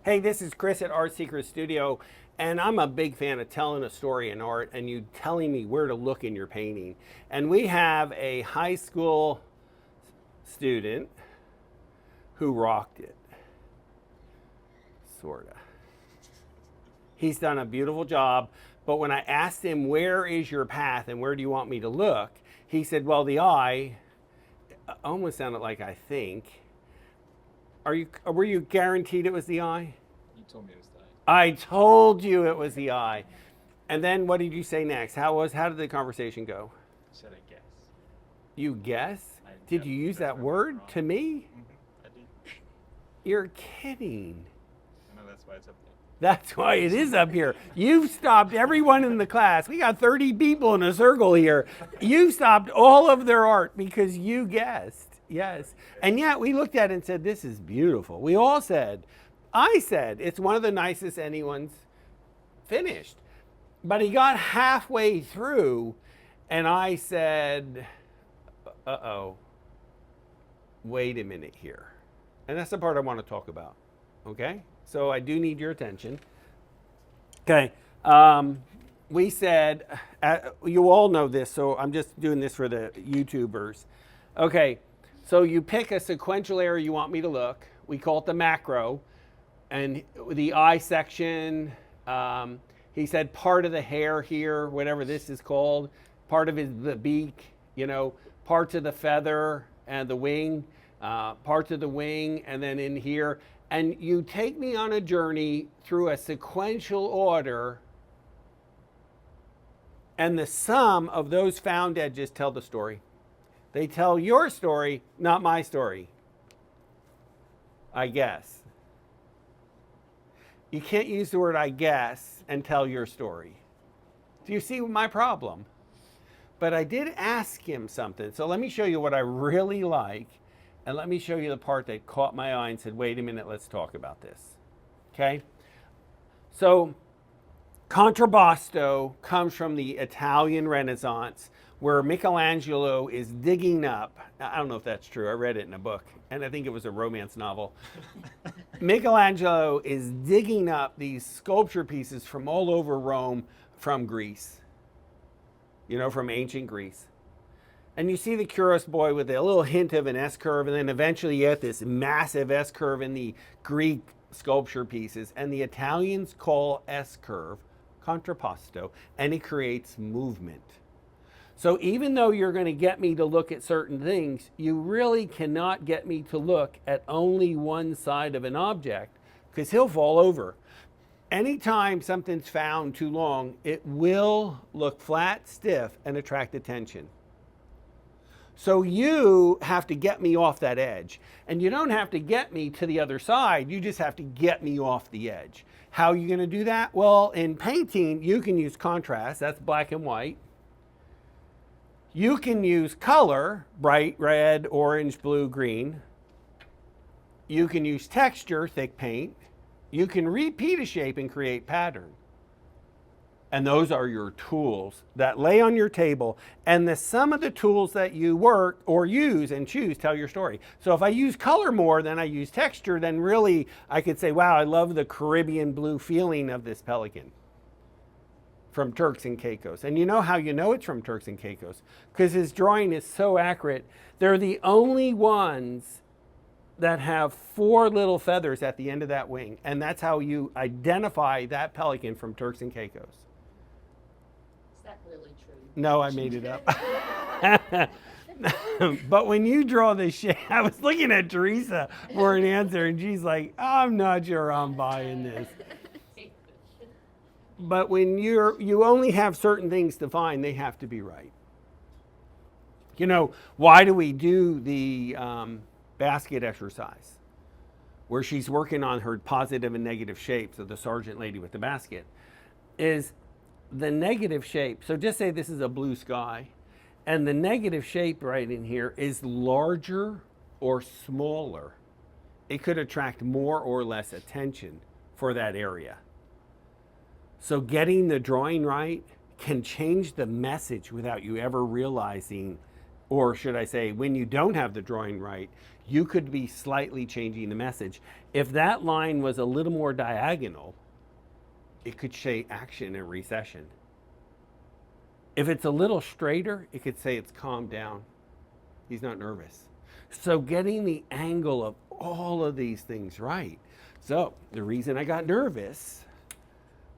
Hey, this is Chris at Art Secret Studio, and I'm a big fan of telling a story in art and you telling me where to look in your painting. And we have a high school student who rocked it, sorta. He's done a beautiful job, but when I asked him, where is your path and where do you want me to look? He said, well, the eye, almost sounded like I think. Were you guaranteed it was the eye? You told me it was the eye. I told you it was the eye. And then what did you say next? How did the conversation go? I said I guess. You guess? I Did you use that word wrong. to me? I did. You're kidding. I know that's why it's up there. That's why it is up here. You've stopped everyone in the class. We got 30 people in a circle here. You stopped all of their art because you guessed. Yes. And yet we looked at it and said, this is beautiful. We all said, I said, it's one of the nicest anyone's finished. But he got halfway through and I said, uh-oh, wait a minute here. And that's the part I want to talk about. Okay? So I do need your attention. Okay. We said, you all know this, so I'm just doing this for the YouTubers. Okay. So you pick a sequential area you want me to look. We call it the macro. And the eye section, he said part of the hair here, whatever this is called, part of the beak, parts of the feather and the wing, parts of the wing, and then in here. And you take me on a journey through a sequential order, and the sum of those found edges tell the story. They tell your story, not my story. I guess. You can't use the word I guess and tell your story. Do you see my problem? But I did ask him something. So let me show you what I really like. And let me show you the part that caught my eye and said, wait a minute, let's talk about this. Okay? So Contrapposto comes from the Italian Renaissance, where Michelangelo is digging up. I don't know if that's true. I read it in a book, and I think it was a romance novel. Michelangelo is digging up these sculpture pieces from all over Rome from Greece, from ancient Greece. And you see the curious boy with a little hint of an S-curve, and then eventually you get this massive S-curve in the Greek sculpture pieces. And the Italians call S-curve contrapposto, and it creates movement. So even though you're going to get me to look at certain things, you really cannot get me to look at only one side of an object, because he'll fall over. Anytime something's found too long, it will look flat, stiff, and attract attention. So you have to get me off that edge. And you don't have to get me to the other side. You just have to get me off the edge. How are you going to do that? Well, in painting, you can use contrast. That's black and white. You can use color, bright red, orange, blue, green. You can use texture, thick paint. You can repeat a shape and create pattern. And those are your tools that lay on your table. And the sum of the tools that you work or use and choose tell your story. So if I use color more than I use texture, then really I could say, wow, I love the Caribbean blue feeling of this pelican from Turks and Caicos. And you know how you know it's from Turks and Caicos? Because his drawing is so accurate. They're the only ones that have 4 little feathers at the end of that wing. And that's how you identify that pelican from Turks and Caicos. Really true? No, I made it up. But when you draw the shape, I was looking at Teresa for an answer, and she's like, I'm not sure I'm buying this. But when you only have certain things to find, they have to be right. Why do we do the basket exercise where she's working on her positive and negative shapes of the sergeant lady with the basket? Is the negative shape, so just say this is a blue sky, and the negative shape right in here is larger or smaller. It could attract more or less attention for that area. So getting the drawing right can change the message without you ever realizing Or should I say, when you don't have the drawing right, you could be slightly changing the message. If that line was a little more diagonal, it could say action and recession. If it's a little straighter, it could say it's calmed down. He's not nervous. So getting the angle of all of these things right. So the reason I got nervous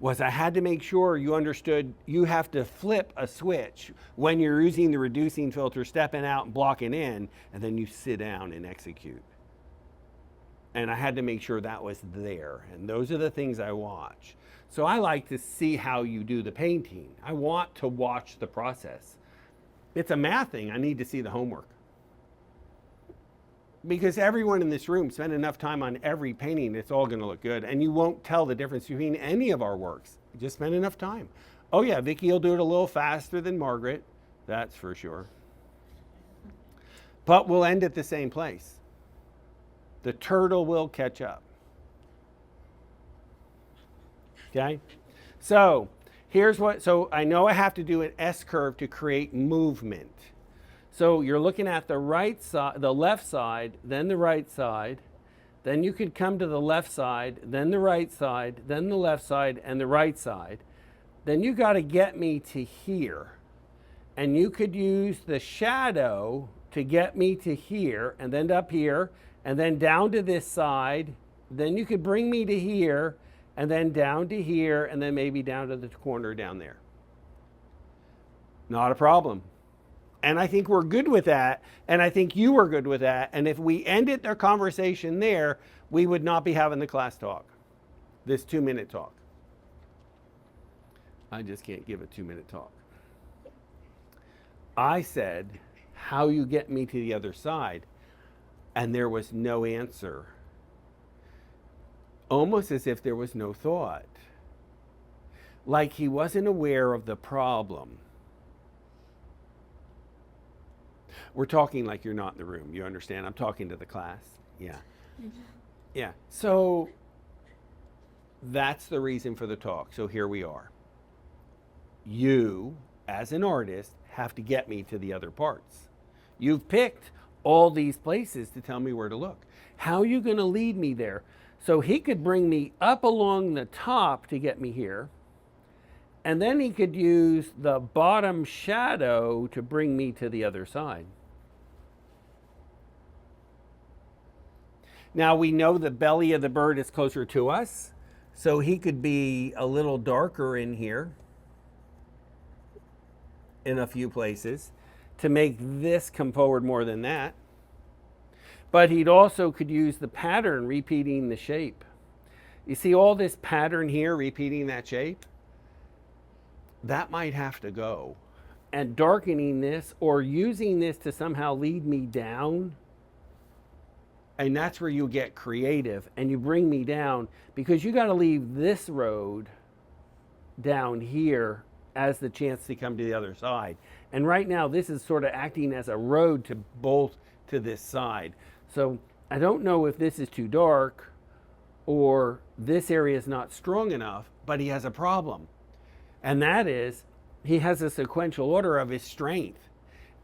was I had to make sure you understood you have to flip a switch when you're using the reducing filter, stepping out and blocking in, and then you sit down and execute. And I had to make sure that was there. And those are the things I watch. So I like to see how you do the painting. I want to watch the process. It's a math thing. I need to see the homework. Because everyone in this room spent enough time on every painting, it's all going to look good. And you won't tell the difference between any of our works. You just spend enough time. Oh yeah, Vicky will do it a little faster than Margaret. That's for sure. But we'll end at the same place. The turtle will catch up. Okay? So here's what, so I know I have to do an S-curve to create movement. So you're looking at the right side, the left side, then the right side. Then you could come to the left side, then the right side, then the left side, and the right side. Then you got to get me to here. And you could use the shadow to get me to here, and then up here, and then down to this side. Then you could bring me to here, and then down to here, and then maybe down to the corner down there. Not a problem. And I think we're good with that, and I think you are good with that. And if we ended our conversation there, we would not be having the class talk, this 2-minute talk. I just can't give a 2-minute talk. I said, how you get me to the other side, and there was no answer. Almost as if there was no thought. Like he wasn't aware of the problem. We're talking like you're not in the room. You understand? I'm talking to the class. Yeah. Yeah. So that's the reason for the talk. So here we are. You, as an artist, have to get me to the other parts. You've picked all these places to tell me where to look. How are you going to lead me there? So he could bring me up along the top to get me here. And then he could use the bottom shadow to bring me to the other side. Now we know the belly of the bird is closer to us, so he could be a little darker in here in a few places to make this come forward more than that. But he'd also could use the pattern repeating the shape. You see all this pattern here repeating that shape? That might have to go. And darkening this or using this to somehow lead me down. And that's where you get creative and you bring me down, because you got to leave this road down here as the chance to come to the other side. And right now this is sort of acting as a road to bolt to this side. So I don't know if this is too dark or this area is not strong enough, but he has a problem. And that is, he has a sequential order of his strength.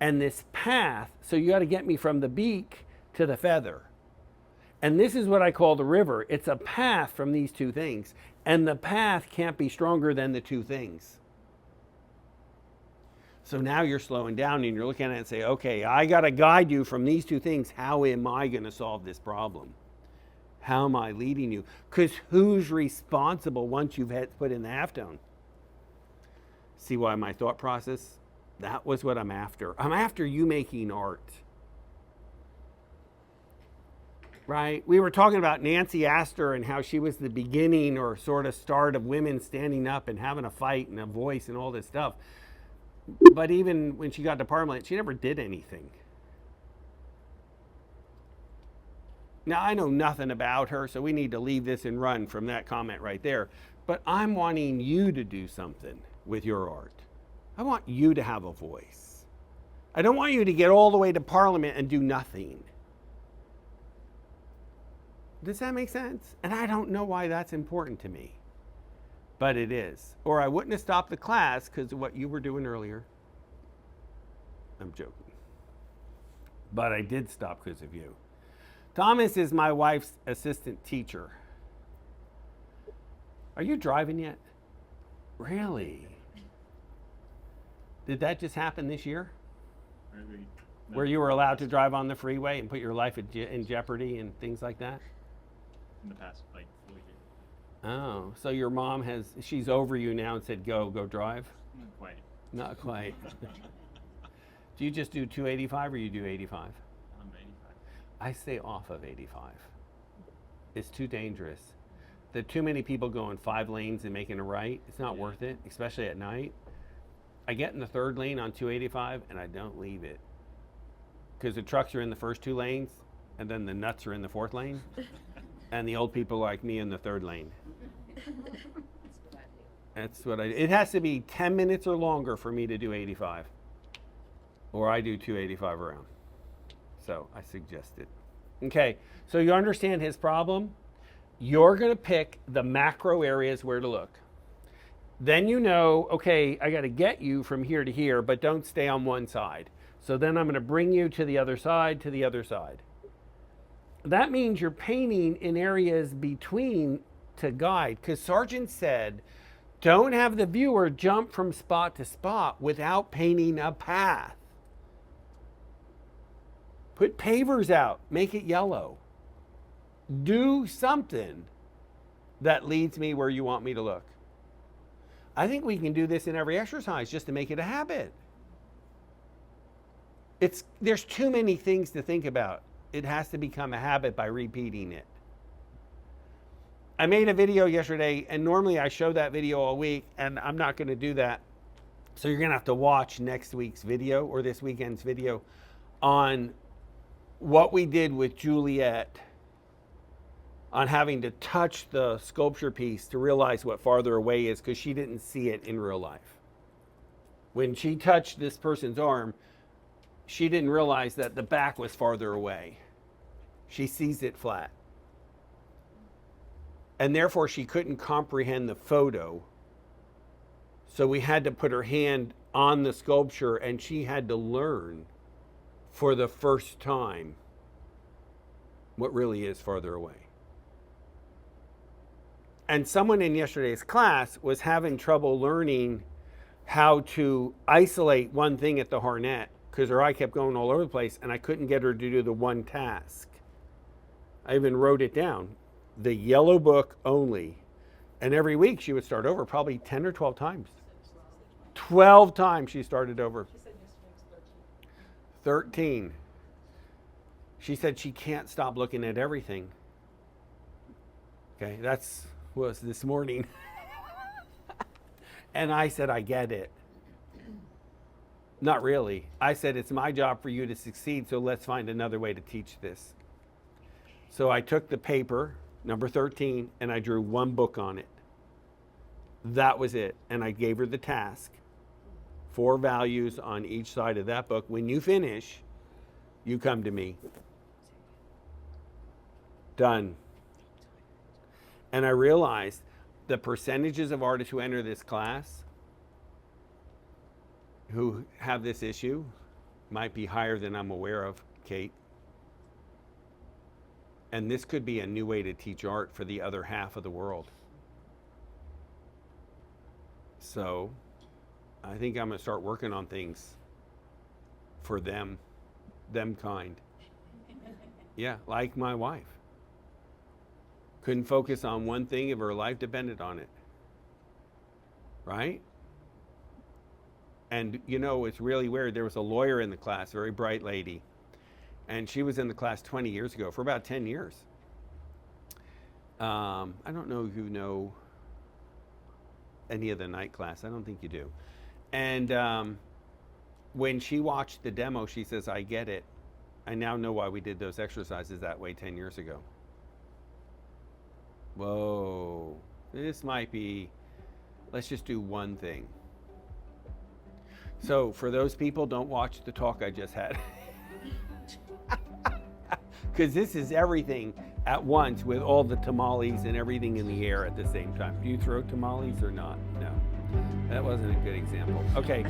And this path, so you got to get me from the beak to the feather. And this is what I call the river. It's a path from these two things. And the path can't be stronger than the two things. So now you're slowing down and you're looking at it and say, okay, I got to guide you from these two things. How am I going to solve this problem? How am I leading you? Because who's responsible once you've put in the halftone? See why my thought process? That was what I'm after. I'm after you making art. Right? We were talking about Nancy Astor and how she was the beginning or sort of start of women standing up and having a fight and a voice and all this stuff. But even when she got to Parliament, she never did anything. Now, I know nothing about her, so we need to leave this and run from that comment right there. But I'm wanting you to do something with your art. I want you to have a voice. I don't want you to get all the way to Parliament and do nothing. Does that make sense? And I don't know why that's important to me. But it is. Or I wouldn't have stopped the class because of what you were doing earlier. I'm joking. but I did stop because of you. Thomas is my wife's assistant teacher. Are you driving yet? Really? Did that just happen this year? Maybe. Where you were allowed to drive on the freeway and put your life in jeopardy and things like that? In the past, like 4 years. Oh, so your mom she's over you now and said, go drive? Not quite. Not quite. Do you just do 285 or you do 85? I'm 85. I stay off of 85. It's too dangerous. There are too many people going 5 lanes and making a right. It's not worth it, especially at night. I get in the 3rd lane on 285 and I don't leave it. Because the trucks are in the first 2 lanes and then the nuts are in the 4th lane. And the old people like me in the 3rd lane. That's what I do. It has to be 10 minutes or longer for me to do 85. Or I do 285 around. So I suggest it. Okay, so you understand his problem? You're going to pick the macro areas where to look. Then you know, okay, I got to get you from here to here, but don't stay on one side. So then I'm going to bring you to the other side, to the other side. That means you're painting in areas between to guide. Because Sargent said, don't have the viewer jump from spot to spot without painting a path. Put pavers out, make it yellow. Do something that leads me where you want me to look. I think we can do this in every exercise just to make it a habit. There's too many things to think about. It has to become a habit by repeating it. I made a video yesterday, and normally I show that video all week, and I'm not going to do that. So you're going to have to watch next week's video or this weekend's video on what we did with Juliet on having to touch the sculpture piece to realize what farther away is, because she didn't see it in real life. When she touched this person's arm, she didn't realize that the back was farther away. She sees it flat. And therefore she couldn't comprehend the photo. So we had to put her hand on the sculpture, and she had to learn for the first time what really is farther away. And someone in yesterday's class was having trouble learning how to isolate one thing at the Harnett because her eye kept going all over the place, and I couldn't get her to do the one task. I even wrote it down, the yellow book only. And every week she would start over probably 10 or 12 times. 12 times she started over. She said yesterday was 13. She said she can't stop looking at everything. Okay, was this morning. And I said, I get it. Not really. I said, it's my job for you to succeed, so let's find another way to teach this. So I took the paper, number 13, and I drew one book on it. That was it. And I gave her the task. 4 values on each side of that book. When you finish, you come to me. Done. And I realized the percentages of artists who enter this class who have this issue might be higher than I'm aware of, Kate. And this could be a new way to teach art for the other half of the world. So I think I'm going to start working on things for them kind. Yeah, like my wife. Couldn't focus on one thing if her life depended on it. Right? And you know, it's really weird. There was a lawyer in the class, very bright lady. And she was in the class 20 years ago, for about 10 years. I don't know if you know any of the night class. I don't think you do. And when she watched the demo, she says, I get it. I now know why we did those exercises that way 10 years ago. Whoa, this might be, let's just do one thing. So for those people, don't watch the talk I just had. Because this is everything at once with all the tamales and everything in the air at the same time. Do you throw tamales or not? No, that wasn't a good example. Okay.